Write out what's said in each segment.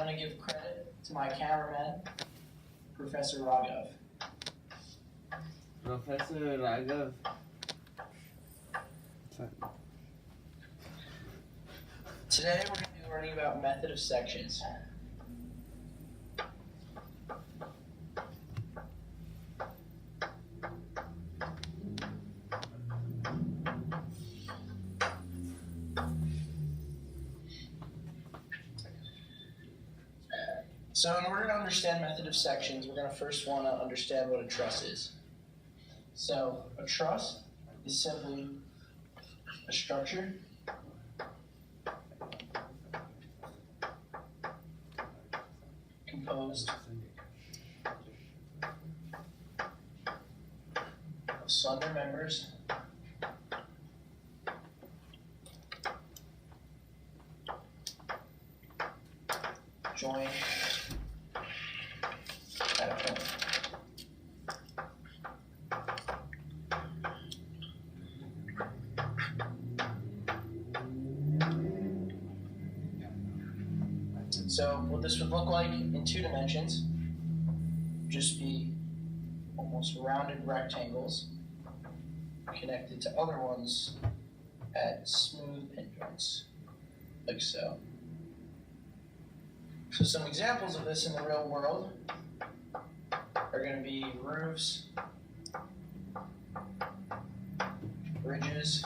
going to give credit to my cameraman, Professor Raghav. Professor Raghav. Today we're going to be learning about method of sections. So in order to understand method of sections, we're going to first want to understand what a truss is. So a truss is simply a structure composed of slender members joined at a point. So what this would look like in 2 dimensions, just be almost rounded rectangles connected to other ones at smooth pin joints, like so. So some examples of this in the real world are going to be roofs, bridges,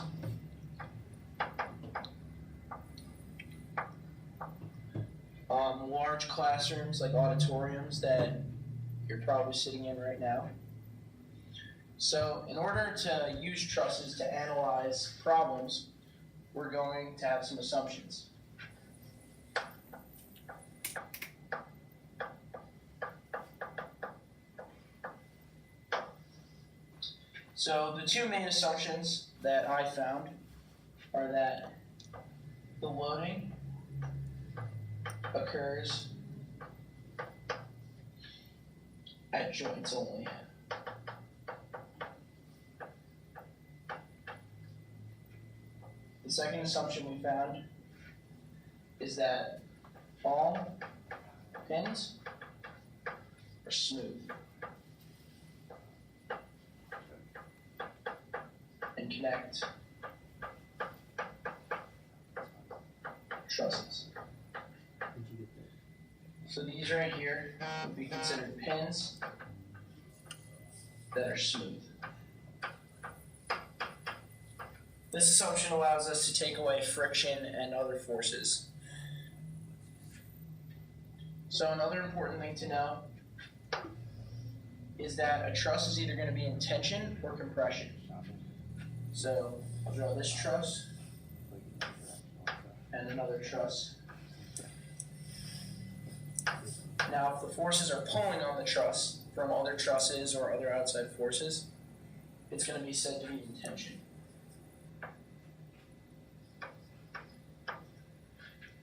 large classrooms like auditoriums that you're probably sitting in right now. So in order to use trusses to analyze problems, we're going to have some assumptions. So the 2 main assumptions that I found are that the loading occurs at joints only. The second assumption we found is that all pins are smooth and connect trusses. So these right here would be considered pins that are smooth. This assumption allows us to take away friction and other forces. So another important thing to know is that a truss is either going to be in tension or compression. So I'll draw this truss and another truss. Now, if the forces are pulling on the truss from other trusses or other outside forces, it's going to be said to be in tension.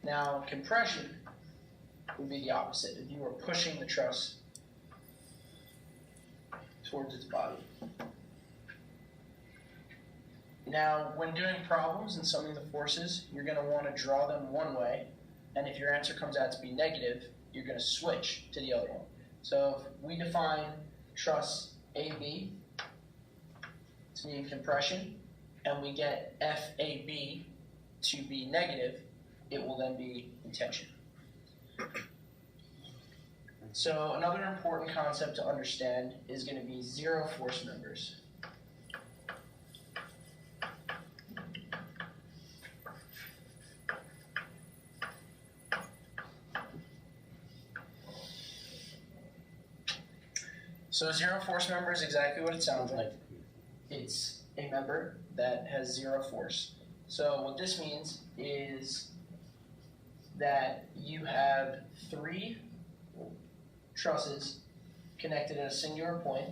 Now, compression would be the opposite. If you were pushing the truss towards its body. Now, when doing problems and summing the forces, you're going to want to draw them one way, and if your answer comes out to be negative, you're going to switch to the other one. So if we define truss AB to be in compression, and we get FAB to be negative, it will then be in tension. So another important concept to understand is going to be zero force members. So a zero force member is exactly what it sounds like. It's a member that has zero force. So what this means is that you have 3 trusses connected at a singular point.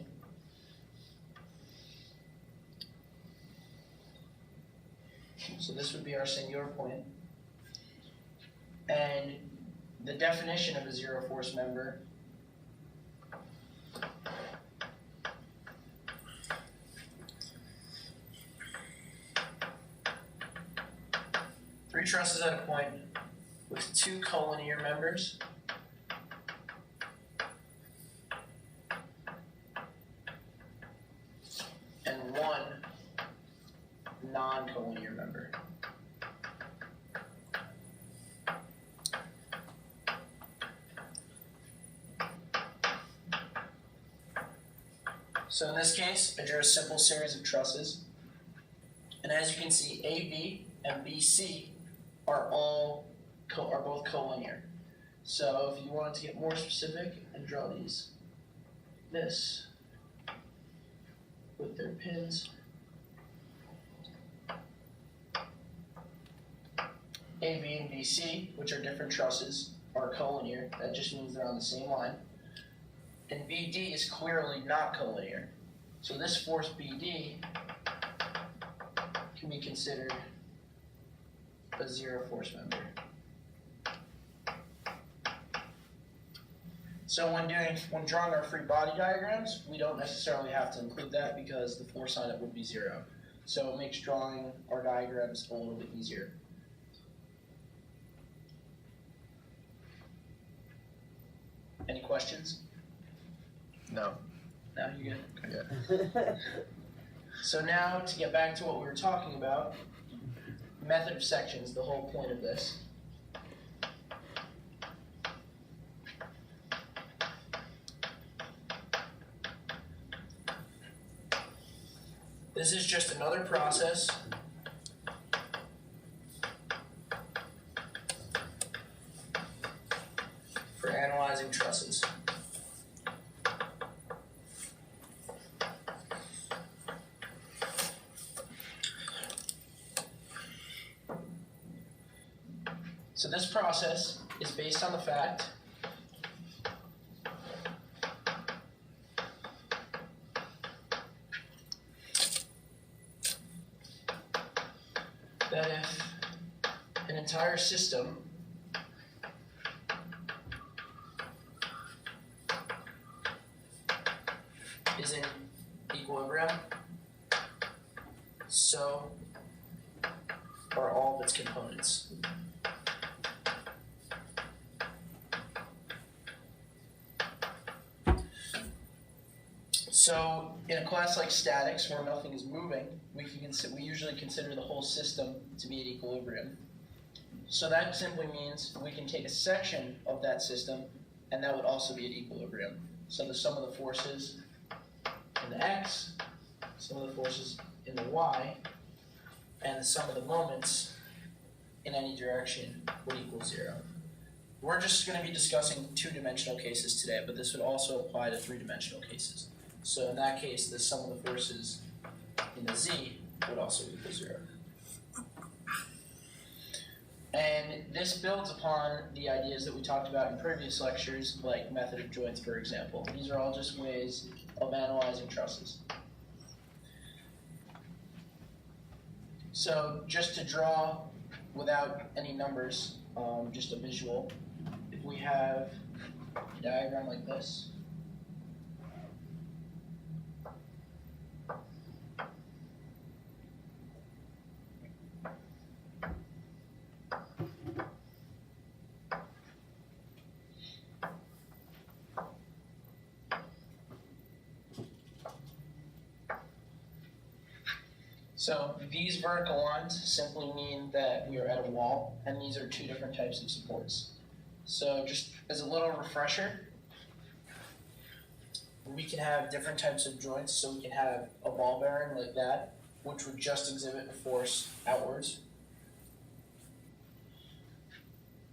So this would be our singular point. And the definition of a zero force member three trusses at a point with 2 collinear members So in this case, I drew a simple series of trusses. And as you can see, AB and BC are both collinear. So if you wanted to get more specific and draw this with their pins, AB and BC, which are different trusses, are collinear. That just means they're on the same line. And BD is clearly not collinear. So this force BD can be considered a zero force member. So when drawing our free body diagrams, we don't necessarily have to include that because the force on it would be zero. So it makes drawing our diagrams a little bit easier. Any questions? No. No, you good? Yeah. So now to get back to what we were talking about, method of sections, the whole point of this. This is just another process for analyzing trusses. So this process is based on the fact that if an entire system is in equilibrium, so are all of its components. So in a class like statics, where nothing is moving, we usually consider the whole system to be at equilibrium. So that simply means we can take a section of that system, and that would also be at equilibrium. So the sum of the forces in the x, sum of the forces in the y, and the sum of the moments in any direction would equal zero. We're just going to be discussing two-dimensional cases today, but this would also apply to three-dimensional cases. So in that case, the sum of the forces in the z would also equal zero. And this builds upon the ideas that we talked about in previous lectures, like method of joints, for example. These are all just ways of analyzing trusses. So just to draw without any numbers, just a visual, if we have a diagram like this, so these vertical lines simply mean that we are at a wall, and these are two different types of supports. So just as a little refresher, we can have different types of joints. So we can have a ball bearing like that, which would just exhibit a force outwards.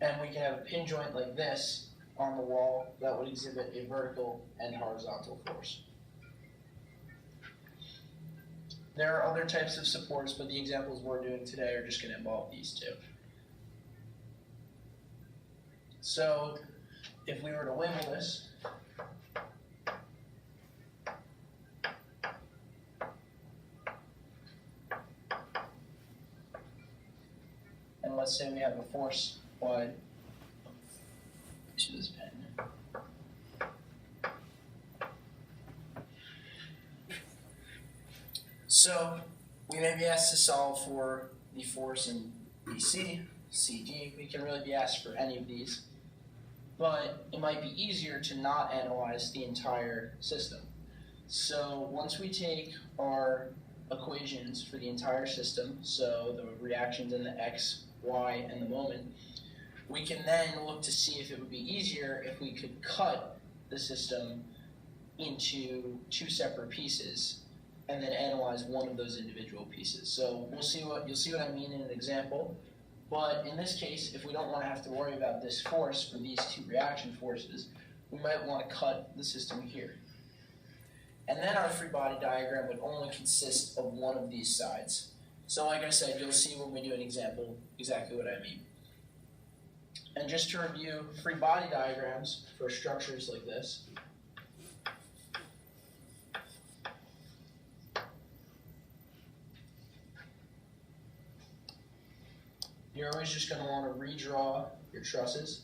And we can have a pin joint like this on the wall that would exhibit a vertical and horizontal force. There are other types of supports, but the examples we're doing today are just going to involve these two. So if we were to label this, and let's say we have a force applied to this pen. So we may be asked to solve for the force in BC, CD. We can really be asked for any of these, but it might be easier to not analyze the entire system. So once we take our equations for the entire system, so the reactions in the x, y, and the moment, we can then look to see if it would be easier if we could cut the system into two separate pieces and then analyze one of those individual pieces. So you'll see what I mean in an example. But in this case, if we don't want to have to worry about this force for these two reaction forces, we might want to cut the system here. And then our free body diagram would only consist of one of these sides. So like I said, you'll see when we do an example exactly what I mean. And just to review free body diagrams for structures like this, you're always just going to want to redraw your trusses.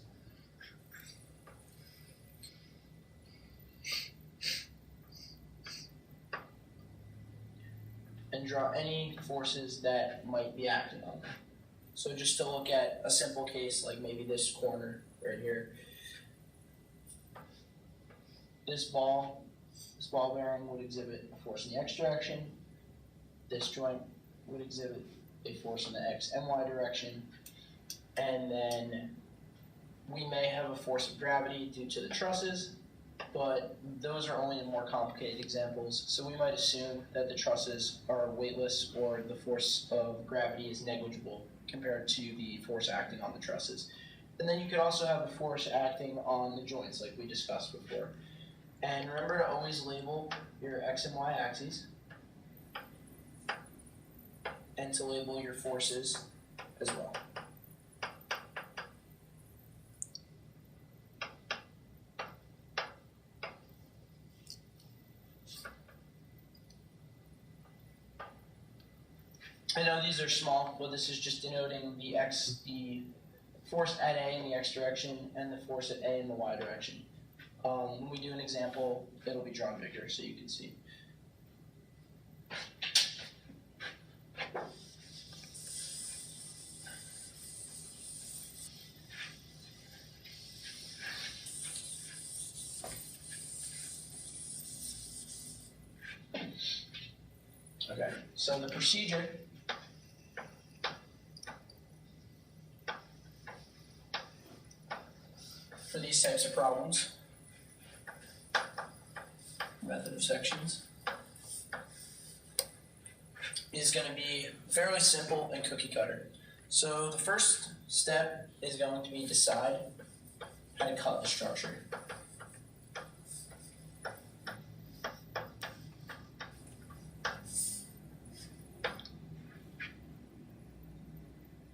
And draw any forces that might be acting on them. So just to look at a simple case like maybe this corner right here. This ball bearing would exhibit a force in the x direction. This joint would exhibit a force in the x and y direction. And then we may have a force of gravity due to the trusses, but those are only in more complicated examples. So we might assume that the trusses are weightless or the force of gravity is negligible compared to the force acting on the trusses. And then you could also have the force acting on the joints like we discussed before. And remember to always label your x and y axes and to label your forces as well. I know these are small, but this is just denoting the force at A in the x direction and the force at A in the y direction. When we do an example, it'll be drawn bigger so you can see. Okay, so the procedure for these types of problems, method of sections, is going to be fairly simple and cookie cutter. So the first step is going to be decide how to cut the structure.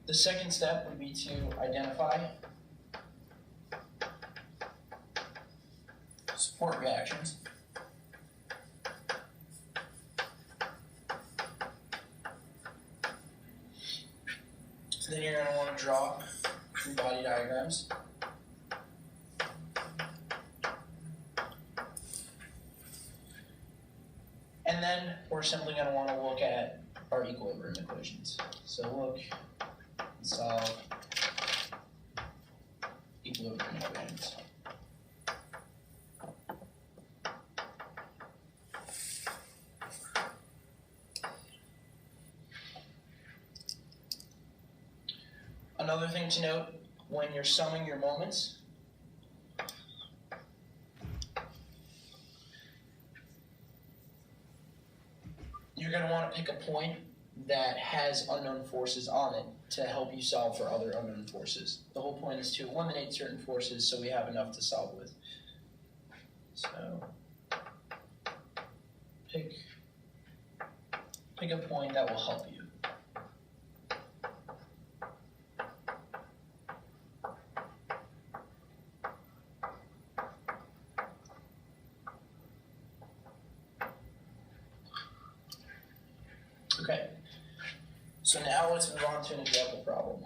The second step would be to identify support reactions. Then you're going to want to draw free body diagrams. And then we're simply going to want to look at our equilibrium equations. So look and solve equilibrium equations. Another thing to note, when you're summing your moments, you're going to want to pick a point that has unknown forces on it to help you solve for other unknown forces. The whole point is to eliminate certain forces so we have enough to solve with. So pick a point that will help you. Okay, so now let's move on to an example problem.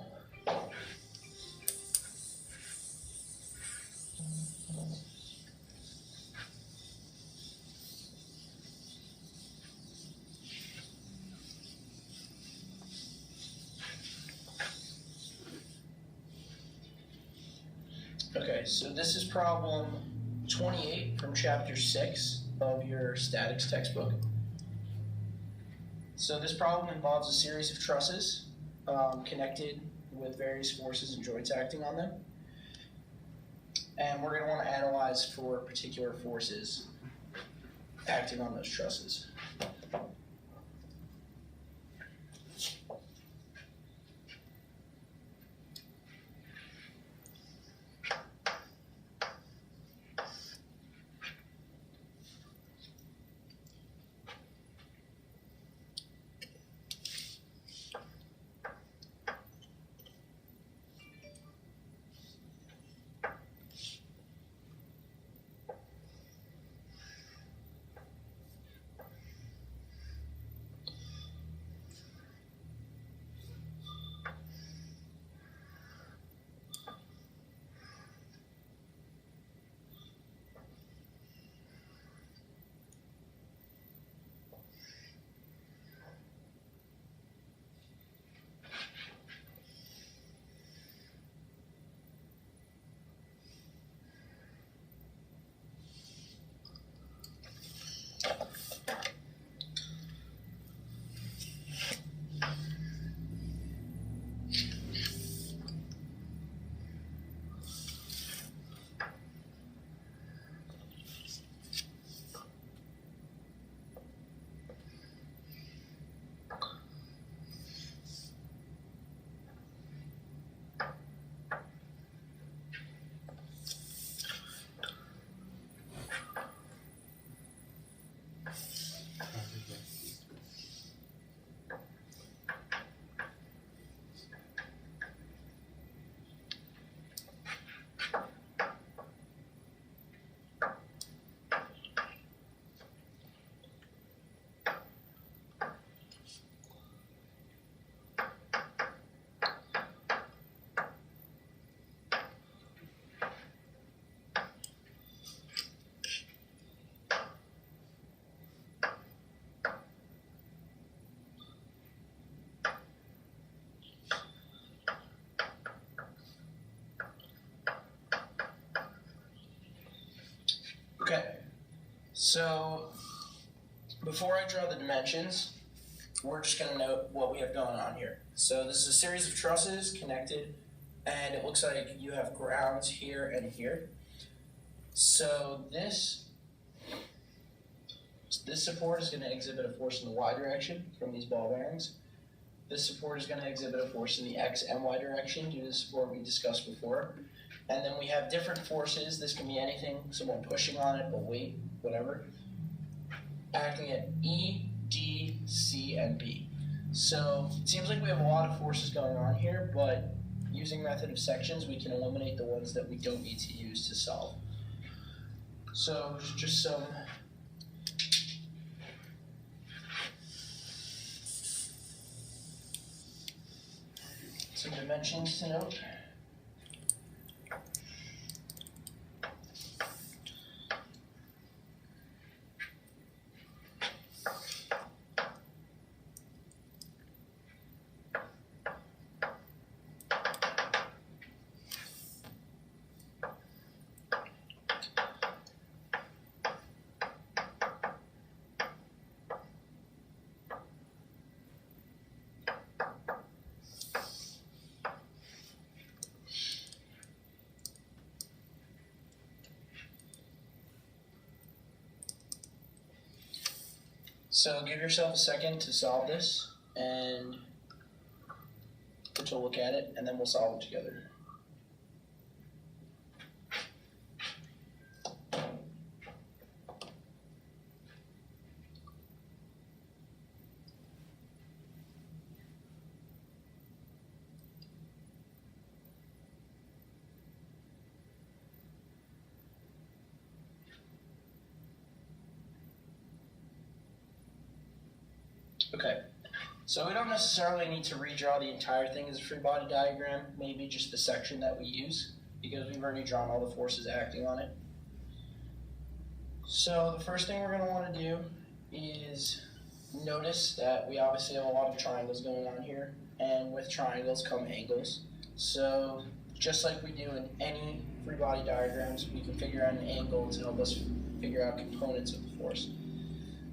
Okay, so this is problem 28 from chapter 6 of your statics textbook. So this problem involves a series of trusses connected with various forces and joints acting on them. And we're going to want to analyze for particular forces acting on those trusses. Okay, so before I draw the dimensions, we're just going to note what we have going on here. So this is a series of trusses connected, and it looks like you have grounds here and here. So this support is going to exhibit a force in the y direction from these ball bearings. This support is going to exhibit a force in the x and y direction due to the support we discussed before. And then we have different forces. This can be anything, someone pushing on it, a weight, whatever, acting at E, D, C, and B. So it seems like we have a lot of forces going on here, but using method of sections, we can eliminate the ones that we don't need to use to solve. So just some dimensions to note. So give yourself a second to solve this, and to look at it, and then we'll solve it together. Okay, so we don't necessarily need to redraw the entire thing as a free body diagram, maybe just the section that we use, because we've already drawn all the forces acting on it. So the first thing we're going to want to do is notice that we obviously have a lot of triangles going on here, and with triangles come angles. So just like we do in any free body diagrams, we can figure out an angle to help us figure out components of the force.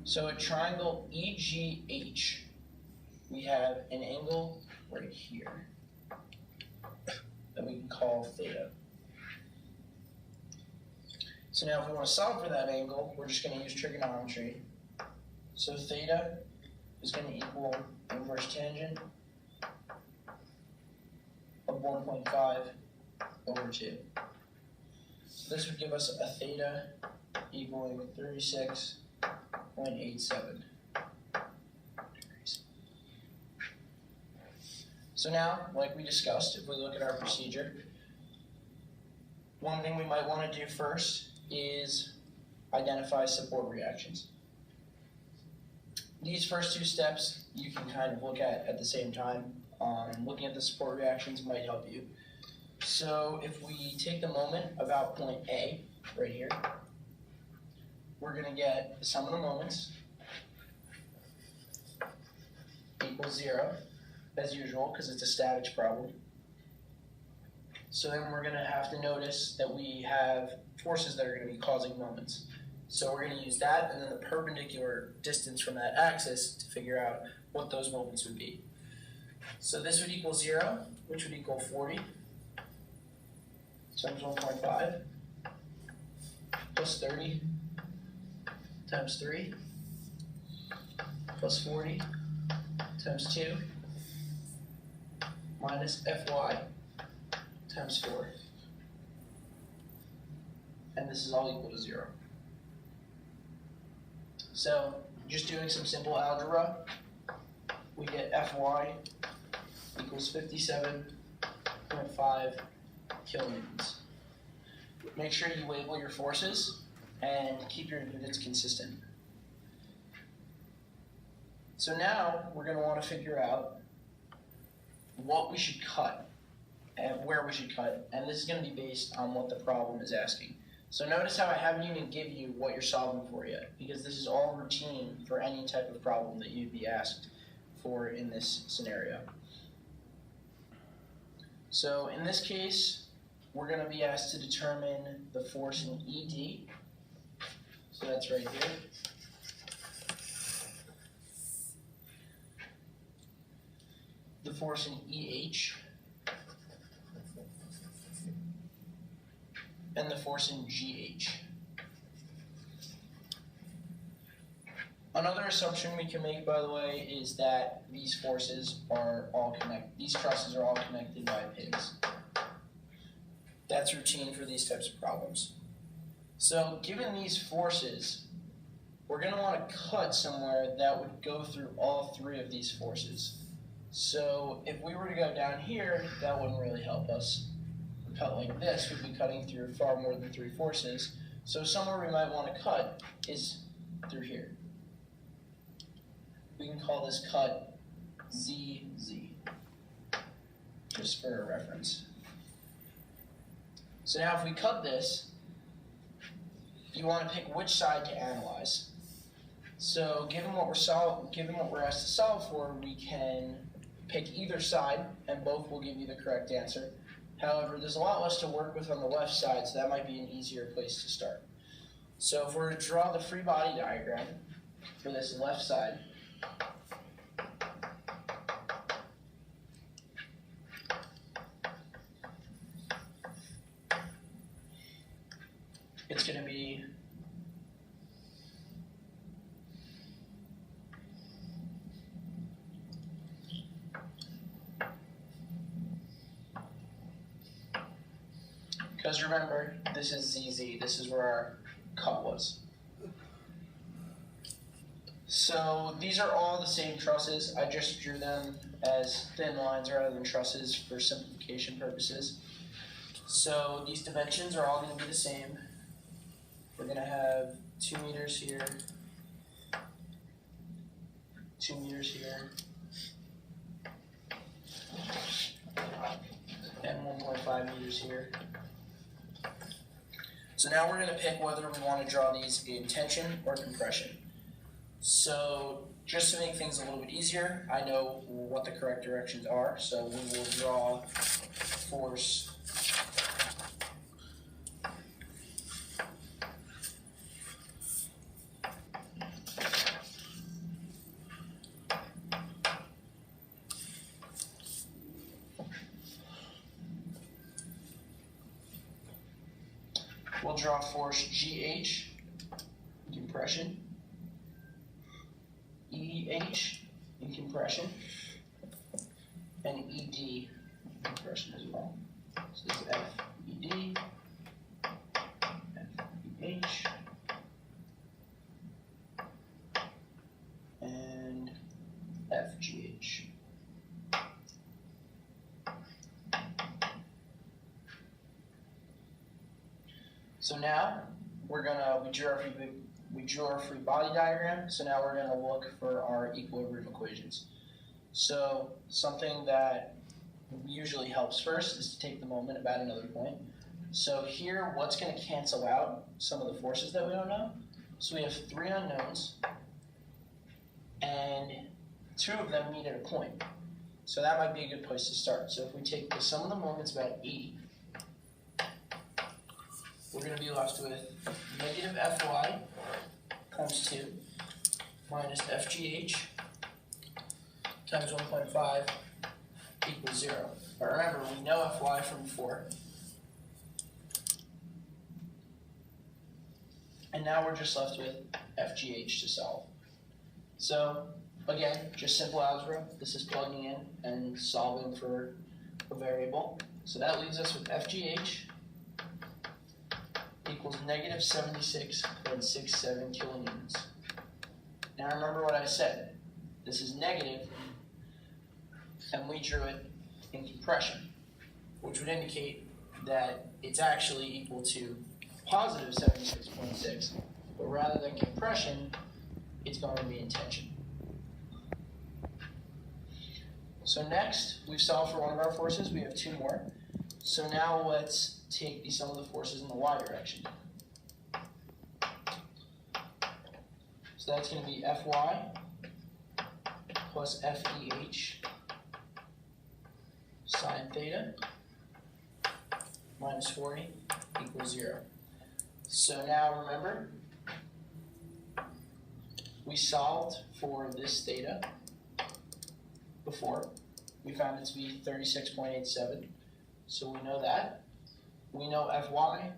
So at triangle EGH, we have an angle right here that we can call theta. So now if we want to solve for that angle, we're just going to use trigonometry. So theta is going to equal inverse tangent of 1.5 over 2. So this would give us a theta equaling 36.87 degrees. So now, like we discussed, if we look at our procedure, one thing we might want to do first is identify support reactions. These first two steps you can kind of look at the same time. Looking at the support reactions might help you. So if we take the moment about point A, right here, we're going to get the sum of the moments equals 0, as usual, because it's a statics problem. So then we're going to have to notice that we have forces that are going to be causing moments. So we're going to use that and then the perpendicular distance from that axis to figure out what those moments would be. So this would equal 0, which would equal 40 times 1.5 plus 30 times 3 plus 40 times 2 minus Fy times 4. And this is all equal to 0. So just doing some simple algebra, we get Fy equals 57.5 kilonewtons. Make sure you label your forces and keep your units consistent. So now we're going to want to figure out what we should cut and where we should cut, and this is going to be based on what the problem is asking. So notice how I haven't even given you what you're solving for yet, because this is all routine for any type of problem that you'd be asked for in this scenario. So in this case, we're going to be asked to determine the force in ED. So that's right here. The force in EH. And the force in GH. Another assumption we can make, by the way, is that these forces are all connected. These trusses are all connected by pins. That's routine for these types of problems. So given these forces, we're going to want to cut somewhere that would go through all three of these forces. So if we were to go down here, that wouldn't really help us. Cut like this would be cutting through far more than three forces. So somewhere we might want to cut is through here. We can call this cut ZZ, just for a reference. So now if we cut this, you want to pick which side to analyze. So given what we're asked to solve for, we can pick either side and both will give you the correct answer. However, there's a lot less to work with on the left side, so that might be an easier place to start. So if we're to draw the free body diagram for this left side, it's going to be because remember, this is ZZ, this is where our cut was. So these are all the same trusses. I just drew them as thin lines rather than trusses for simplification purposes. So these dimensions are all going to be the same. We're going to have 2 meters here, 2 meters here, and 1.5 meters here. So now we're going to pick whether we want to draw these in tension or compression. So just to make things a little bit easier, I know what the correct directions are. So we will draw force we'll draw force GH, compression, EH in compression, and ED compression as well. So this is FED, FEH, and FGH. So now we drew our free body diagram. So now we're gonna look for our equilibrium equations. So something that usually helps first is to take the moment about another point. So here, what's gonna cancel out some of the forces that we don't know? So we have 3 unknowns, and 2 of them meet at a point. So that might be a good place to start. So if we take the sum of the moments about 80, we're going to be left with negative Fy times 2 minus FGH times 1.5 equals 0. But remember, we know Fy from before. And now we're just left with FGH to solve. So again, just simple algebra. This is plugging in and solving for a variable. So that leaves us with FGH equals negative 76.67 kilonewtons. Now remember what I said. This is negative, and we drew it in compression, which would indicate that it's actually equal to positive 76.6, but rather than compression, it's going to be in tension. So next, we've solved for one of our forces. We have 2 more. So now let's take the sum of the forces in the y direction. So that's going to be Fy plus FEH sine theta minus 40 equals 0. So now remember, we solved for this theta before. We found it to be 36.87. So we know that. We know Fy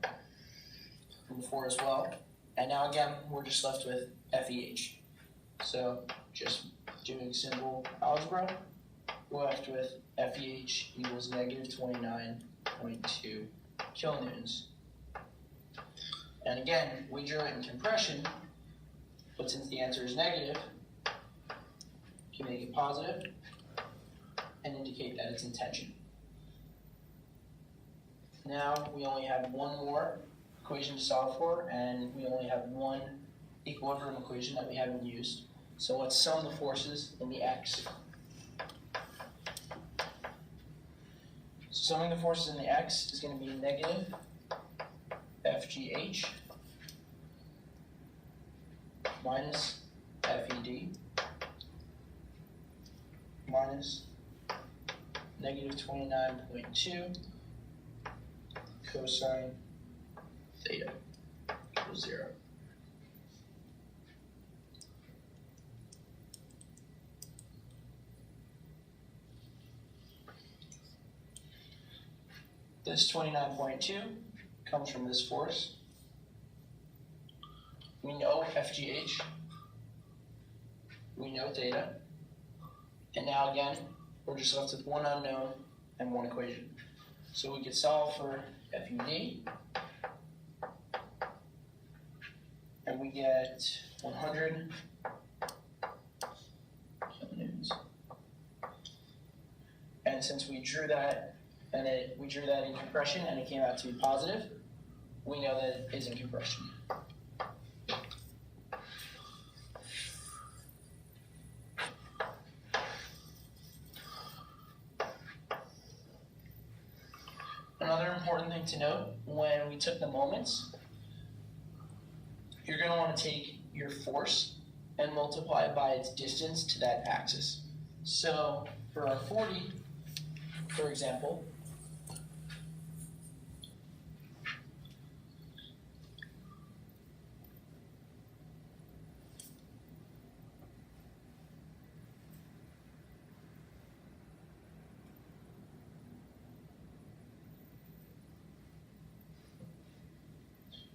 from before as well. And now again, we're just left with FEH. So just doing simple algebra, we're left with FEH equals negative 29.2 kilonewtons. And again, we drew it in compression, but since the answer is negative, you can make it positive and indicate that it's in tension. Now we only have one more equation to solve for, and we only have one equilibrium equation that we haven't used. So let's sum the forces in the x. Summing the forces in the x is going to be negative FGH minus FED minus negative 29.2 cosine theta equals 0. This 29.2 comes from this force. We know FGH, we know theta, and now again, we're just left with one unknown and one equation. So we could solve for FED, and we get 100 kilonewtons. And since we drew that, we drew that in compression, and it came out to be positive, we know that it is in compression. Another important thing to note, when we took the moments, you're going to want to take your force and multiply it by its distance to that axis. So for our 40, for example,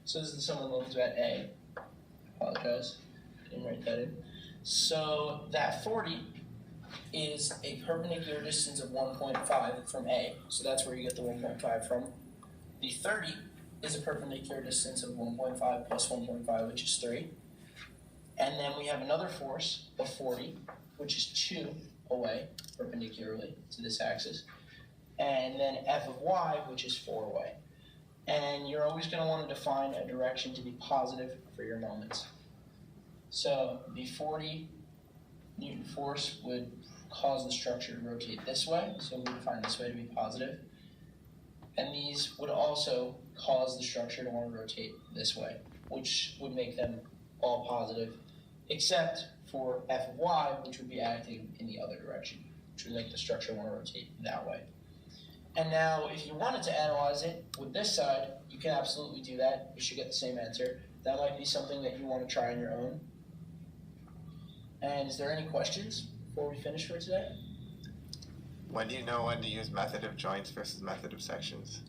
So this is the sum of moments at A. Apologize, didn't write that in. So that 40 is a perpendicular distance of 1.5 from A. So that's where you get the 1.5 from. The 30 is a perpendicular distance of 1.5 plus 1.5, which is 3. And then we have another force of 40, which is 2 away, perpendicularly to this axis. And then F of y, which is 4 away. And you're always going to want to define a direction to be positive for your moments. So the 40 Newton force would cause the structure to rotate this way, so we define this way to be positive. And these would also cause the structure to want to rotate this way, which would make them all positive, except for F of y, which would be acting in the other direction, which would make the structure want to rotate that way. And now, if you wanted to analyze it with this side, you can absolutely do that. You should get the same answer. That might be something that you want to try on your own. And is there any questions before we finish for today? When do you know when to use method of joints versus method of sections?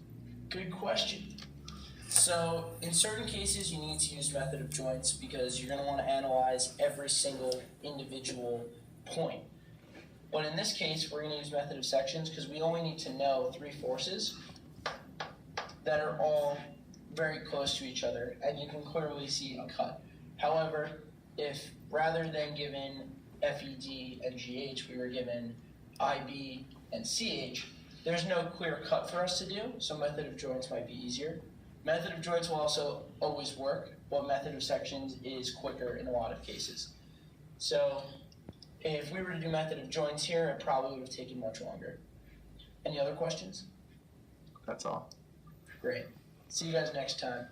Good question. So in certain cases, you need to use method of joints because you're going to want to analyze every single individual point. But in this case, we're going to use method of sections because we only need to know 3 forces that are all very close to each other, and you can clearly see a cut. However, if rather than given FED and GH, we were given IB and CH, there's no clear cut for us to do, so method of joints might be easier. Method of joints will also always work, but method of sections is quicker in a lot of cases. So if we were to do method of joints here, it probably would have taken much longer. Any other questions? That's all. Great. See you guys next time.